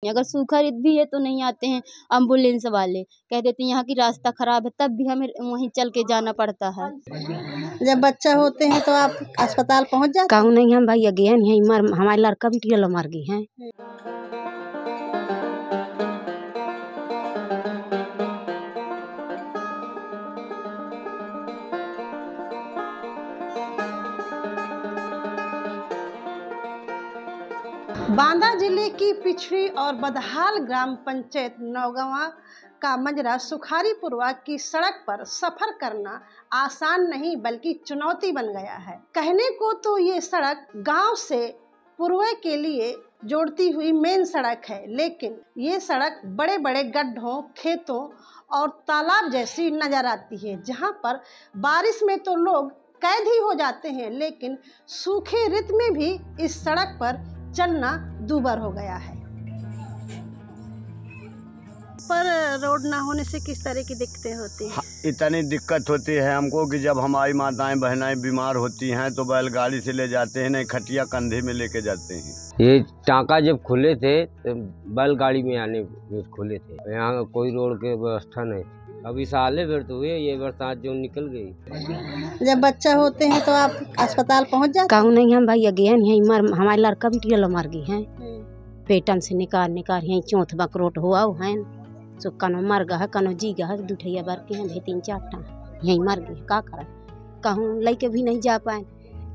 अगर सूखा भी है तो नहीं आते हैं एम्बुलेंस वाले, कह देते हैं यहाँ की रास्ता खराब है, तब भी हमें वहीं चल के जाना पड़ता है। जब बच्चा होते हैं तो आप अस्पताल पहुँच जाते? कहूँ नहीं, हम भाई गए नहीं, हमारे लड़का भी टियल मर गई हैं। बांदा जिले की पिछड़ी और बदहाल ग्राम पंचायत नौगवा का मजरा सुखारीपुरवा की सड़क पर सफर करना आसान नहीं बल्कि चुनौती बन गया है। कहने को तो ये सड़क गांव से पुरवे के लिए जोड़ती हुई मेन सड़क है, लेकिन ये सड़क बड़े बड़े गड्ढों, खेतों और तालाब जैसी नजर आती है, जहां पर बारिश में तो लोग कैद ही हो जाते हैं, लेकिन सूखे ऋतु में भी इस सड़क पर चलना दूभर हो गया है। पर रोड ना होने से किस तरह की दिक्कतें होती हैं? इतनी दिक्कत होती है हमको कि जब हमारी माताएं बहनें बीमार होती हैं तो बैलगाड़ी से ले जाते हैं, नहीं खटिया कंधे में लेके जाते हैं। ये टाँका जब खुले थे तो बैलगाड़ी में आने खुले थे, यहाँ कोई रोड की व्यवस्था नहीं थी। अभी साले भर तो हुए, ये बरसात जो निकल गई। जब बच्चा होते हैं तो आप अस्पताल पहुँच जाते? कहूँ नहीं, हम भाई गए नहीं, हमारे लड़का भी टियल मर गई हैं। पेटन से निकाल यहीं चौथ बकरोट हुआ है, सो कनो मर गया, कनो जी गया, दुठैया बार के हैं, 3-4 टा यहीं मर गए। का करा, कहूँ लेके भी नहीं जा पाए,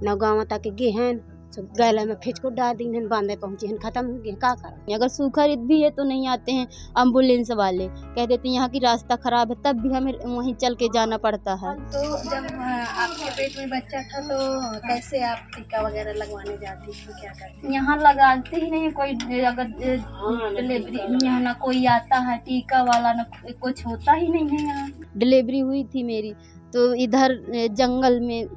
न गाँव तक गे हैं, सो गैला में फेंच को डाल दी हैं, बांधे पहुँचे हैं, खत्म हो गए। का करा, अगर सूखा भी है तो नहीं आते हैं एम्बुलेंस वाले, कह देते हैं यहाँ की रास्ता खराब है, तब भी हमें वहीं चल के जाना पड़ता है। तो जब आपके पेट में बच्चा था तो कैसे आप टीका वगैरह लगवाने जाती थी, क्या करती? यहाँ लगाते ही नहीं कोई, अगर डिलीवरी यहाँ ना कोई आता है टीका वाला, ना कुछ होता ही नहीं है। यहाँ डिलीवरी हुई थी मेरी तो इधर जंगल में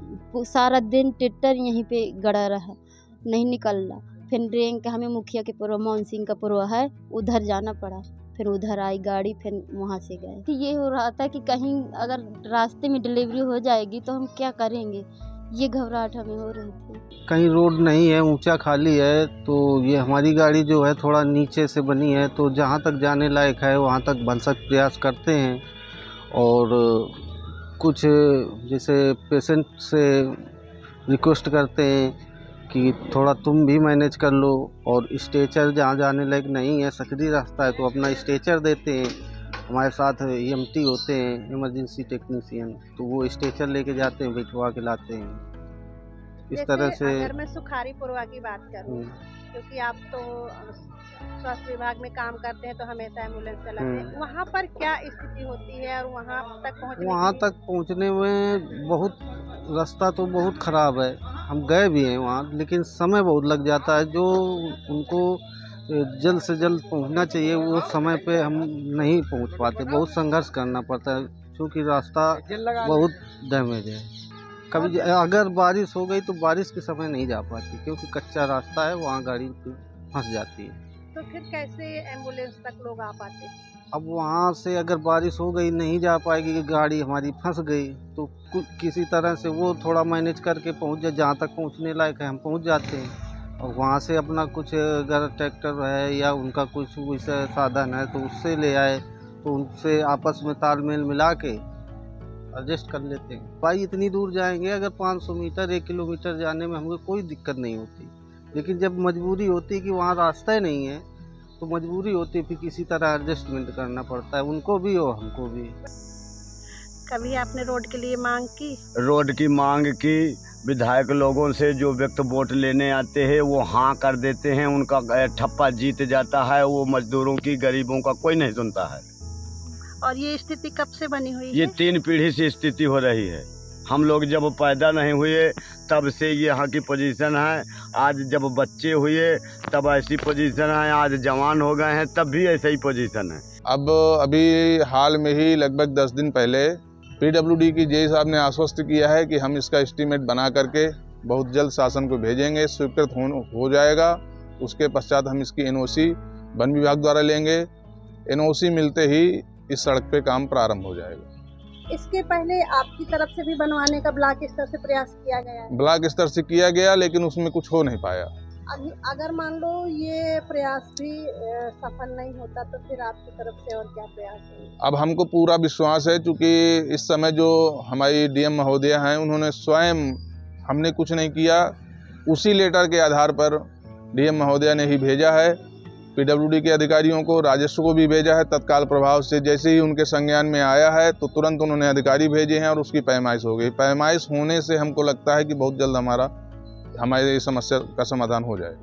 सारा दिन ट्रैक्टर यहीं पे गड़ा रहा, नहीं निकल रहा। फिर ड्रेन के हमें मुखिया के पुरवा मोहन सिंह का पुरवा है, उधर जाना पड़ा, फिर उधर आई गाड़ी, फिर वहाँ से गए। तो ये हो रहा था कि कहीं अगर रास्ते में डिलीवरी हो जाएगी तो हम क्या करेंगे, ये घबराहट हमें हो रही थी। कहीं रोड नहीं है, ऊंचा खाली है, तो ये हमारी गाड़ी जो है थोड़ा नीचे से बनी है, तो जहाँ तक जाने लायक है वहाँ तक भरसक प्रयास करते हैं। और कुछ जैसे पेशेंट से रिक्वेस्ट करते हैं कि थोड़ा तुम भी मैनेज कर लो, और स्ट्रेचर जहाँ जाने लायक नहीं है, सकरी रास्ता है, तो अपना स्ट्रेचर देते हैं। हमारे साथ EMT होते हैं, इमरजेंसी टेक्नीशियन, तो वो स्ट्रेचर लेके जाते हैं, बिठवा के लाते हैं। इस तरह से अगर मैं सुखारीपुरवा की बात करूँ, क्योंकि आप तो स्वास्थ्य विभाग में काम करते हैं तो हमेशा एम्बुलेंस चलाते हैं, वहाँ पर क्या स्थिति होती है और वहाँ तक पहुँचने में बहुत रास्ता तो बहुत ख़राब है। हम गए भी हैं वहाँ, लेकिन समय बहुत लग जाता है। जो उनको जल्द से जल्द पहुँचना चाहिए वो समय पे हम नहीं पहुँच पाते, बहुत संघर्ष करना पड़ता है, क्योंकि रास्ता बहुत डैमेज है। कभी अगर बारिश हो गई तो बारिश के समय नहीं जा पाती, क्योंकि कच्चा रास्ता है, वहाँ गाड़ी फंस जाती है। तो फिर कैसे एम्बुलेंस तक लोग आ पाते हैं? अब वहाँ से अगर बारिश हो गई, नहीं जा पाएगी कि गाड़ी हमारी फंस गई, तो किसी तरह से वो थोड़ा मैनेज करके पहुँच जाए, जहाँ तक पहुँचने लायक है हम पहुँच जाते हैं। और वहाँ से अपना कुछ अगर ट्रैक्टर है या उनका कुछ वैसा साधन है तो उससे ले आए, तो उनसे आपस में तालमेल मिला के एडजस्ट कर लेते हैं। भाई इतनी दूर जाएंगे, अगर 500 मीटर 1 किलोमीटर जाने में हमको कोई दिक्कत नहीं होती, लेकिन जब मजबूरी होती है कि वहाँ रास्ता ही नहीं है, तो मजबूरी होती है, फिर किसी तरह एडजस्टमेंट करना पड़ता है, उनको भी और हमको भी। कभी आपने रोड के लिए मांग की? रोड की मांग की, विधायक लोगों से, जो व्यक्ति वोट लेने आते हैं वो हाँ कर देते हैं, उनका ठप्पा जीत जाता है, वो मजदूरों की, गरीबों का कोई नहीं सुनता है। और ये स्थिति कब से बनी हुई है? ये 3 पीढ़ी से स्थिति हो रही है। हम लोग जब पैदा नहीं हुए तब से ये यहाँ की पोजीशन है, आज जब बच्चे हुए तब ऐसी पोजीशन है, आज जवान हो गए हैं तब भी ऐसा ही पोजीशन है। अब अभी हाल में ही लगभग 10 दिन पहले PWD की जेई साहब ने आश्वस्त किया है कि हम इसका एस्टीमेट बना करके बहुत जल्द शासन को भेजेंगे, स्वीकृत हो जाएगा। उसके पश्चात हम इसकी NOC वन विभाग द्वारा लेंगे। NOC मिलते ही इस सड़क पे काम प्रारंभ हो जाएगा। इसके पहले आपकी तरफ से भी बनवाने का ब्लॉक स्तर से प्रयास किया गया है? ब्लॉक स्तर से किया गया, लेकिन उसमें कुछ हो नहीं पाया। अगर मान लो ये प्रयास भी सफल नहीं होता तो फिर आपकी तरफ से और क्या प्रयास है? अब हमको पूरा विश्वास है, क्योंकि इस समय जो हमारी डीएम महोदया हैं उन्होंने स्वयं, हमने कुछ नहीं किया, उसी लेटर के आधार पर डीएम महोदया ने ही भेजा है। पीडब्ल्यूडी के अधिकारियों को, राजस्व को भी भेजा है तत्काल प्रभाव से। जैसे ही उनके संज्ञान में आया है तो तुरंत उन्होंने अधिकारी भेजे हैं और उसकी पैमाइश हो गई। पैमाइश होने से हमको लगता है कि बहुत जल्द हमारी समस्या का समाधान हो जाए।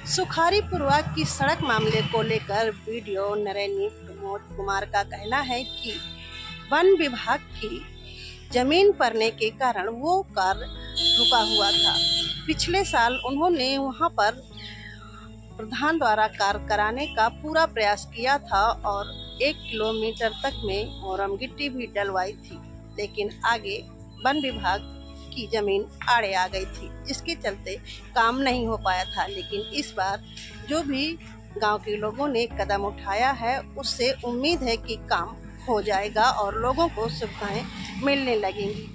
सुखारी पूर्वा की सड़क मामले को लेकर वीडियो नरेनी प्रमोद कुमार का कहना है कि वन विभाग की जमीन पड़ने के कारण वो कार्य रुका हुआ था। पिछले साल उन्होंने वहां पर प्रधान द्वारा कार्य कराने का पूरा प्रयास किया था और 1 किलोमीटर तक में मोरम गिट्टी भी डलवाई थी, लेकिन आगे वन विभाग की जमीन आड़े आ गई थी, जिसके चलते काम नहीं हो पाया था। लेकिन इस बार जो भी गांव के लोगों ने कदम उठाया है उससे उम्मीद है कि काम हो जाएगा और लोगों को सुविधाएं मिलने लगेंगी।